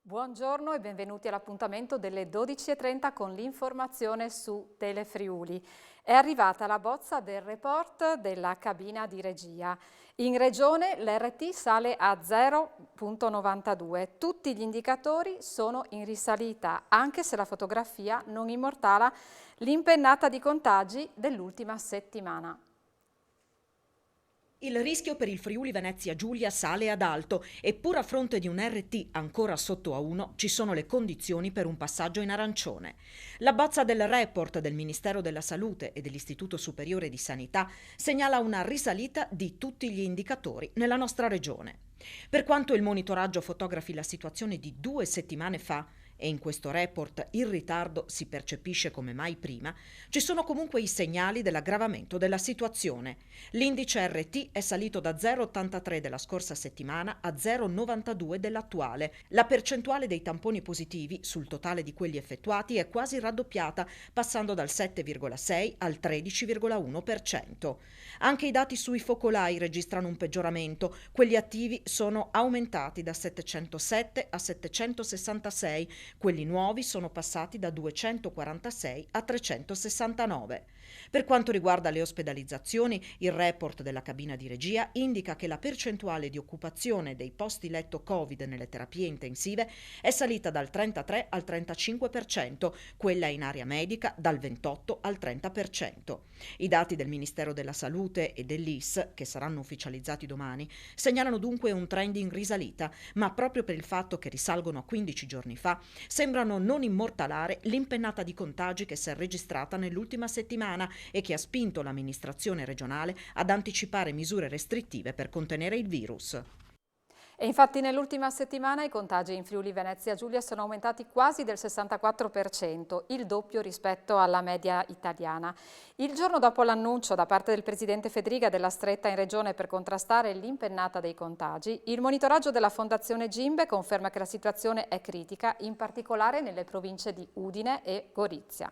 Buongiorno e benvenuti all'appuntamento delle 12:30 con l'informazione su Telefriuli. È arrivata la bozza del report della cabina di regia. In regione l'RT sale a 0,92. Tutti gli indicatori sono in risalita, anche se la fotografia non immortala l'impennata di contagi dell'ultima settimana. Il rischio per il Friuli Venezia Giulia sale ad alto e pur a fronte di un RT ancora sotto a 1 ci sono le condizioni per un passaggio in arancione. La bozza del report del Ministero della Salute e dell'Istituto Superiore di Sanità segnala una risalita di tutti gli indicatori nella nostra regione. Per quanto il monitoraggio fotografi la situazione di 2 settimane fa, e in questo report il ritardo si percepisce come mai prima, ci sono comunque i segnali dell'aggravamento della situazione. L'indice RT è salito da 0,83 della scorsa settimana a 0,92 dell'attuale. La percentuale dei tamponi positivi sul totale di quelli effettuati è quasi raddoppiata, passando dal 7,6 al 13,1%. Anche i dati sui focolai registrano un peggioramento. Quelli attivi sono aumentati da 707 a 766. Quelli nuovi sono passati da 246 a 369. Per quanto riguarda le ospedalizzazioni, il report della cabina di regia indica che la percentuale di occupazione dei posti letto Covid nelle terapie intensive è salita dal 33 al 35%, quella in area medica dal 28 al 30%. I dati del Ministero della Salute e dell'IS, che saranno ufficializzati domani, segnalano dunque un trend in risalita, ma proprio per il fatto che risalgono a 15 giorni fa, sembrano non immortalare l'impennata di contagi che si è registrata nell'ultima settimana e che ha spinto l'amministrazione regionale ad anticipare misure restrittive per contenere il virus. E infatti nell'ultima settimana i contagi in Friuli Venezia Giulia sono aumentati quasi del 64%, il doppio rispetto alla media italiana. Il giorno dopo l'annuncio da parte del presidente Fedriga della stretta in regione per contrastare l'impennata dei contagi, il monitoraggio della Fondazione Gimbe conferma che la situazione è critica, in particolare nelle province di Udine e Gorizia.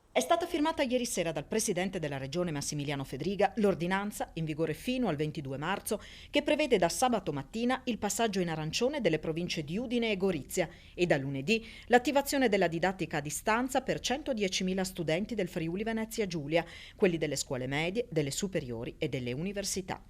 È stata firmata ieri sera dal presidente della regione Massimiliano Fedriga l'ordinanza, in vigore fino al 22 marzo, che prevede da sabato mattina il passaggio in arancione delle province di Udine e Gorizia e da lunedì l'attivazione della didattica a distanza per 110.000 studenti del Friuli Venezia Giulia, quelli delle scuole medie, delle superiori e delle università.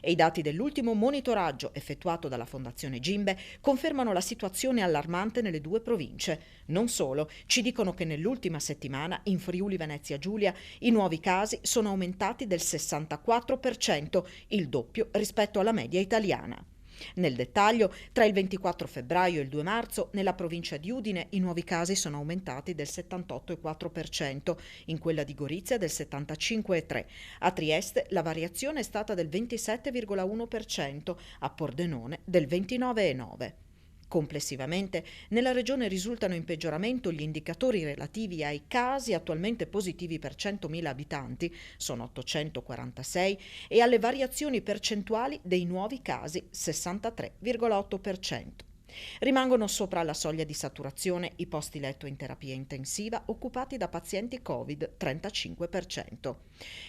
E i dati dell'ultimo monitoraggio effettuato dalla Fondazione Gimbe confermano la situazione allarmante nelle due province. Non solo, ci dicono che nell'ultima settimana in Friuli Venezia Giulia i nuovi casi sono aumentati del 64%, il doppio rispetto alla media italiana. Nel dettaglio, tra il 24 febbraio e il 2 marzo, nella provincia di Udine i nuovi casi sono aumentati del 78,4%, in quella di Gorizia del 75,3%. A Trieste la variazione è stata del 27,1%, a Pordenone del 29,9%. Complessivamente, nella regione risultano in peggioramento gli indicatori relativi ai casi attualmente positivi per 100.000 abitanti, sono 846, e alle variazioni percentuali dei nuovi casi, 63,8%. Rimangono sopra la soglia di saturazione i posti letto in terapia intensiva occupati da pazienti Covid, 35%.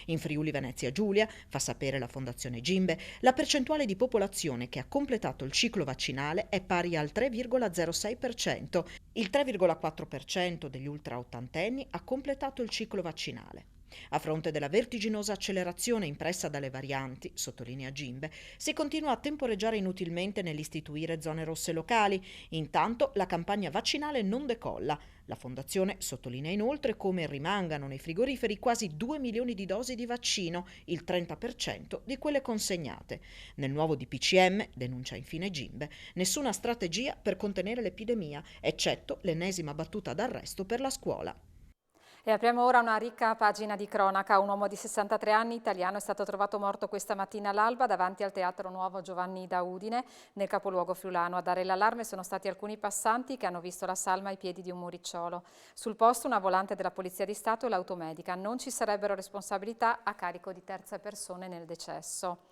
In Friuli Venezia Giulia, fa sapere la Fondazione Gimbe, la percentuale di popolazione che ha completato il ciclo vaccinale è pari al 3,06%. Il 3,4% degli ultraottantenni ha completato il ciclo vaccinale. A fronte della vertiginosa accelerazione impressa dalle varianti, sottolinea Gimbe, si continua a temporeggiare inutilmente nell'istituire zone rosse locali. Intanto la campagna vaccinale non decolla. La Fondazione sottolinea inoltre come rimangano nei frigoriferi quasi 2 milioni di dosi di vaccino, il 30% di quelle consegnate. Nel nuovo DPCM, denuncia infine Gimbe, nessuna strategia per contenere l'epidemia, eccetto l'ennesima battuta d'arresto per la scuola. E apriamo ora una ricca pagina di cronaca. Un uomo di 63 anni italiano è stato trovato morto questa mattina all'alba davanti al Teatro Nuovo Giovanni da Udine, nel capoluogo friulano. A dare l'allarme sono stati alcuni passanti che hanno visto la salma ai piedi di un muricciolo. Sul posto una volante della Polizia di Stato e l'automedica. Non ci sarebbero responsabilità a carico di terze persone nel decesso.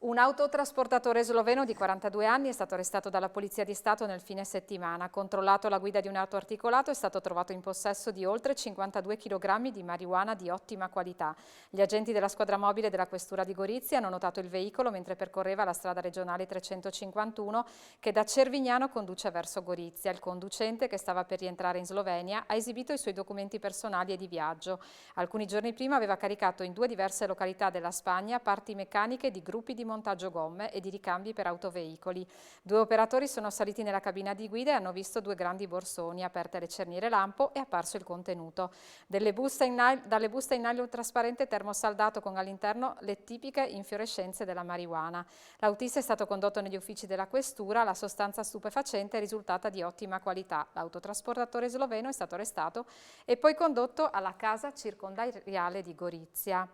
Un autotrasportatore sloveno di 42 anni è stato arrestato dalla Polizia di Stato nel fine settimana. Controllato alla guida di un auto articolato, è stato trovato in possesso di oltre 52 kg di marijuana di ottima qualità. Gli agenti della squadra mobile della Questura di Gorizia hanno notato il veicolo mentre percorreva la strada regionale 351 che da Cervignano conduce verso Gorizia. Il conducente, che stava per rientrare in Slovenia, ha esibito i suoi documenti personali e di viaggio. Alcuni giorni prima aveva caricato in 2 diverse località della Spagna parti meccaniche di gruppi di montaggio gomme e di ricambi per autoveicoli. 2 operatori sono saliti nella cabina di guida e hanno visto 2 grandi borsoni, aperte le cerniere lampo e apparso il contenuto. Dalle buste in nylon trasparente termosaldato con all'interno le tipiche infiorescenze della marijuana. L'autista è stato condotto negli uffici della Questura, la sostanza stupefacente è risultata di ottima qualità. L'autotrasportatore sloveno è stato arrestato e poi condotto alla casa circondariale di Gorizia.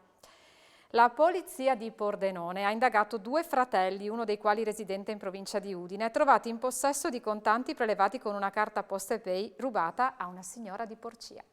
La polizia di Pordenone ha indagato 2 fratelli, uno dei quali residente in provincia di Udine, trovati in possesso di contanti prelevati con una carta PostePay rubata a una signora di Porcia.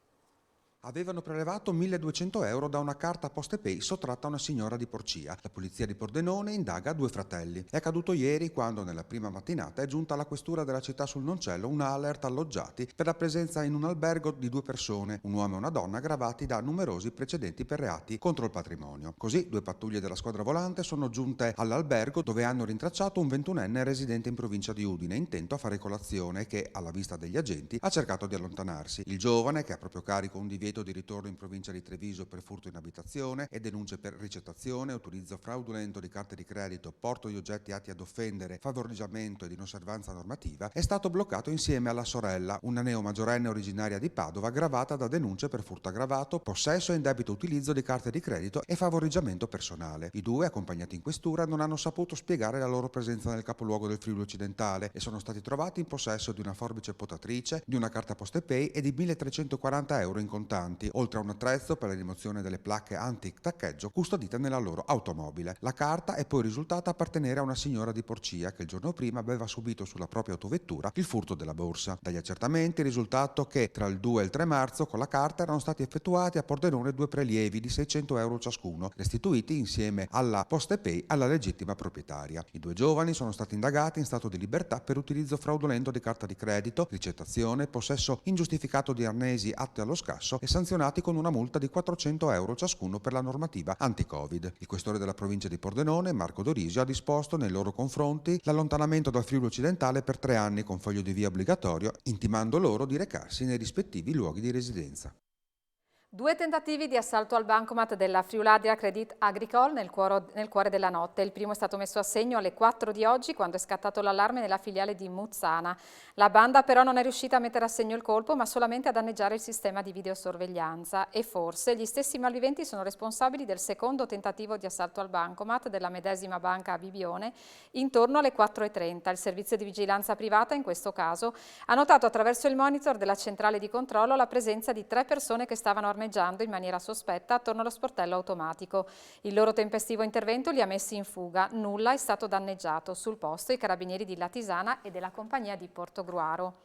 Avevano prelevato 1.200 euro da una carta PostePay sottratta a una signora di Porcia. La polizia di Pordenone indaga 2 fratelli. È accaduto ieri quando nella prima mattinata è giunta alla questura della città sul Noncello una alert alloggiati per la presenza in un albergo di 2 persone, un uomo e una donna, aggravati da numerosi precedenti per reati contro il patrimonio. Così 2 pattuglie della squadra volante sono giunte all'albergo dove hanno rintracciato un 21enne residente in provincia di Udine intento a fare colazione che, alla vista degli agenti, ha cercato di allontanarsi. Il giovane, che ha a proprio carico un divieto di ritorno in provincia di Treviso per furto in abitazione e denunce per ricettazione, utilizzo fraudolento di carte di credito, porto di oggetti atti ad offendere, favoreggiamento ed inosservanza normativa, è stato bloccato insieme alla sorella, una neomaggiorenne originaria di Padova, aggravata da denunce per furto aggravato, possesso e indebito utilizzo di carte di credito e favoreggiamento personale. I 2, accompagnati in questura, non hanno saputo spiegare la loro presenza nel capoluogo del Friuli Occidentale e sono stati trovati in possesso di una forbice potatrice, di una carta PostePay e di 1.340 euro in contanti, oltre a un attrezzo per la rimozione delle placche anti-taccheggio custodite nella loro automobile. La carta è poi risultata appartenere a una signora di Porcia che il giorno prima aveva subito sulla propria autovettura il furto della borsa. Dagli accertamenti è risultato che tra il 2 e il 3 marzo con la carta erano stati effettuati a Pordenone 2 prelievi di 600 euro ciascuno, restituiti insieme alla PostePay alla legittima proprietaria. I 2 giovani sono stati indagati in stato di libertà per utilizzo fraudolento di carta di credito, ricettazione, possesso ingiustificato di arnesi atti allo scasso e sanzionati con una multa di 400 euro ciascuno per la normativa anti-Covid. Il questore della provincia di Pordenone, Marco Dorisio, ha disposto nei loro confronti l'allontanamento dal Friuli Occidentale per 3 anni con foglio di via obbligatorio, intimando loro di recarsi nei rispettivi luoghi di residenza. 2 tentativi di assalto al bancomat della Friuladria Crédit Agricole nel cuore della notte. Il primo è stato messo a segno alle 4 di oggi quando è scattato l'allarme nella filiale di Muzzana. La banda però non è riuscita a mettere a segno il colpo ma solamente a danneggiare il sistema di videosorveglianza e forse gli stessi malviventi sono responsabili del secondo tentativo di assalto al bancomat della medesima banca a Bibione intorno alle 4:30. Il servizio di vigilanza privata in questo caso ha notato attraverso il monitor della centrale di controllo la presenza di 3 persone che stavano armeggiando in maniera sospetta attorno allo sportello automatico. Il loro tempestivo intervento li ha messi in fuga, nulla è stato danneggiato. Sul posto i carabinieri di Latisana e della compagnia di Portogruaro.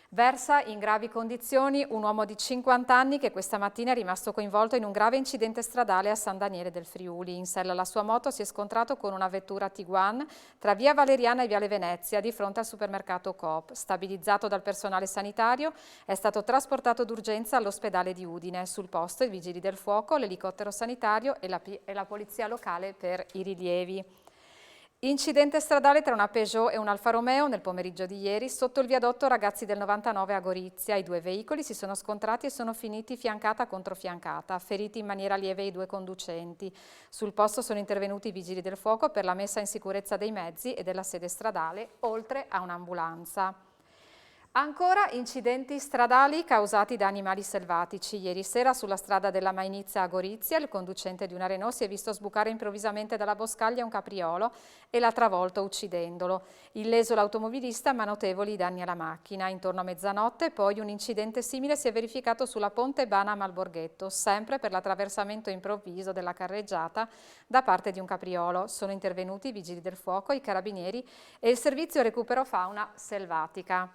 Versa in gravi condizioni un uomo di 50 anni che questa mattina è rimasto coinvolto in un grave incidente stradale a San Daniele del Friuli. In sella alla sua moto si è scontrato con una vettura Tiguan tra via Valeriana e viale Venezia di fronte al supermercato Coop. Stabilizzato dal personale sanitario è stato trasportato d'urgenza all'ospedale di Udine. Sul posto i vigili del fuoco, l'elicottero sanitario e la polizia locale per i rilievi. Incidente stradale tra una Peugeot e un Alfa Romeo nel pomeriggio di ieri sotto il viadotto Ragazzi del 99 a Gorizia. I 2 veicoli si sono scontrati e sono finiti fiancata contro fiancata, feriti in maniera lieve i 2 conducenti. Sul posto sono intervenuti i vigili del fuoco per la messa in sicurezza dei mezzi e della sede stradale, oltre a un'ambulanza. Ancora incidenti stradali causati da animali selvatici. Ieri sera sulla strada della Mainizia a Gorizia il conducente di una Renault si è visto sbucare improvvisamente dalla boscaglia un capriolo e l'ha travolto uccidendolo. Illeso l'automobilista ma notevoli danni alla macchina. Intorno a mezzanotte poi un incidente simile si è verificato sulla Ponte Bana Malborghetto, sempre per l'attraversamento improvviso della carreggiata da parte di un capriolo. Sono intervenuti i vigili del fuoco, i carabinieri e il servizio recupero fauna selvatica.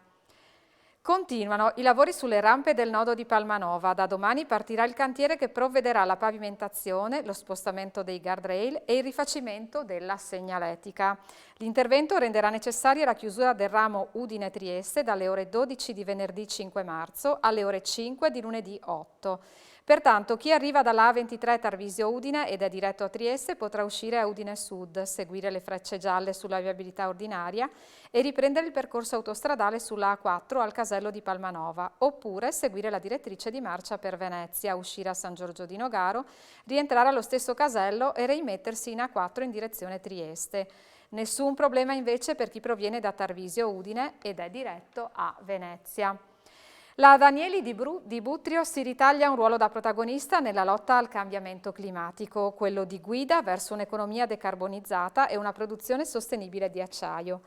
Continuano i lavori sulle rampe del nodo di Palmanova. Da domani partirà il cantiere che provvederà alla pavimentazione, lo spostamento dei guardrail e il rifacimento della segnaletica. L'intervento renderà necessaria la chiusura del ramo Udine-Trieste dalle ore 12 di venerdì 5 marzo alle ore 5 di lunedì 8. Pertanto chi arriva dalla A23 Tarvisio-Udine ed è diretto a Trieste potrà uscire a Udine Sud, seguire le frecce gialle sulla viabilità ordinaria e riprendere il percorso autostradale sulla A4 al casello di Palmanova, oppure seguire la direttrice di marcia per Venezia, uscire a San Giorgio di Nogaro, rientrare allo stesso casello e reimettersi in A4 in direzione Trieste. Nessun problema invece per chi proviene da Tarvisio-Udine ed è diretto a Venezia. La Danieli di Butrio si ritaglia un ruolo da protagonista nella lotta al cambiamento climatico, quello di guida verso un'economia decarbonizzata e una produzione sostenibile di acciaio.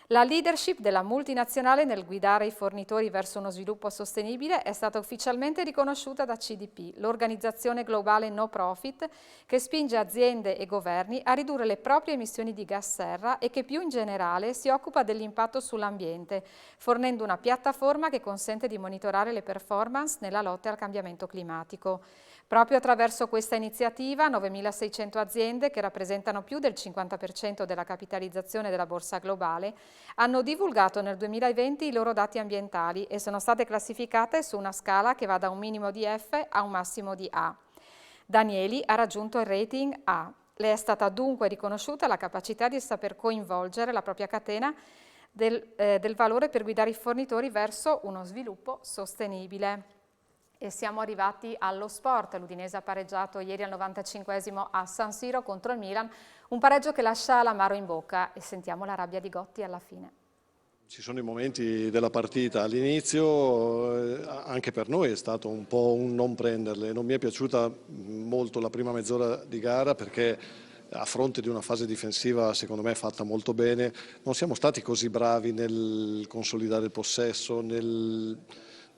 La leadership della multinazionale nel guidare i fornitori verso uno sviluppo sostenibile è stata ufficialmente riconosciuta da CDP, l'organizzazione globale no profit che spinge aziende e governi a ridurre le proprie emissioni di gas serra e che più in generale si occupa dell'impatto sull'ambiente, fornendo una piattaforma che consente di monitorare le performance nella lotta al cambiamento climatico. Proprio attraverso questa iniziativa 9.600 aziende, che rappresentano più del 50% della capitalizzazione della borsa globale, hanno divulgato nel 2020 i loro dati ambientali e sono state classificate su una scala che va da un minimo di F a un massimo di A. Danieli ha raggiunto il rating A. Le è stata dunque riconosciuta la capacità di saper coinvolgere la propria catena del valore per guidare i fornitori verso uno sviluppo sostenibile. E siamo arrivati allo sport. L'Udinese ha pareggiato ieri al 95esimo a San Siro contro il Milan, un pareggio che lascia l'amaro in bocca, e sentiamo la rabbia di Gotti alla fine. Ci sono i momenti della partita, all'inizio anche per noi è stato un po' un non prenderle, non mi è piaciuta molto la prima mezz'ora di gara perché a fronte di una fase difensiva secondo me fatta molto bene, non siamo stati così bravi nel consolidare il possesso,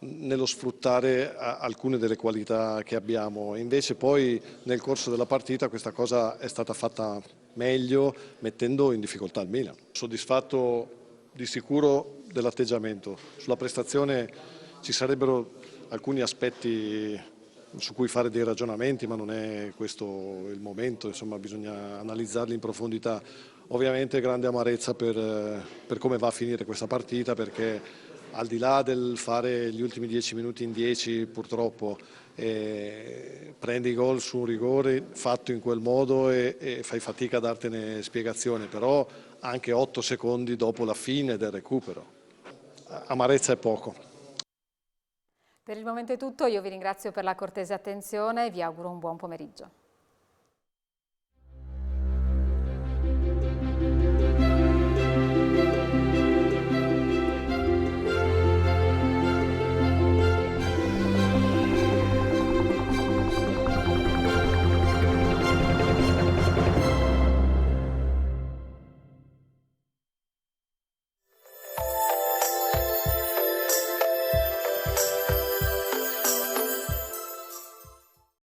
nello sfruttare alcune delle qualità che abbiamo. Invece poi nel corso della partita questa cosa è stata fatta meglio, mettendo in difficoltà il Milan. Soddisfatto di sicuro dell'atteggiamento. Sulla prestazione ci sarebbero alcuni aspetti su cui fare dei ragionamenti, ma non è questo il momento, insomma bisogna analizzarli in profondità. Ovviamente grande amarezza per come va a finire questa partita, perché al di là del fare gli ultimi 10 minuti in 10 purtroppo prendi gol su un rigore fatto in quel modo e fai fatica a dartene spiegazione, però anche 8 secondi dopo la fine del recupero. Amarezza è poco. Per il momento è tutto, io vi ringrazio per la cortese attenzione e vi auguro un buon pomeriggio.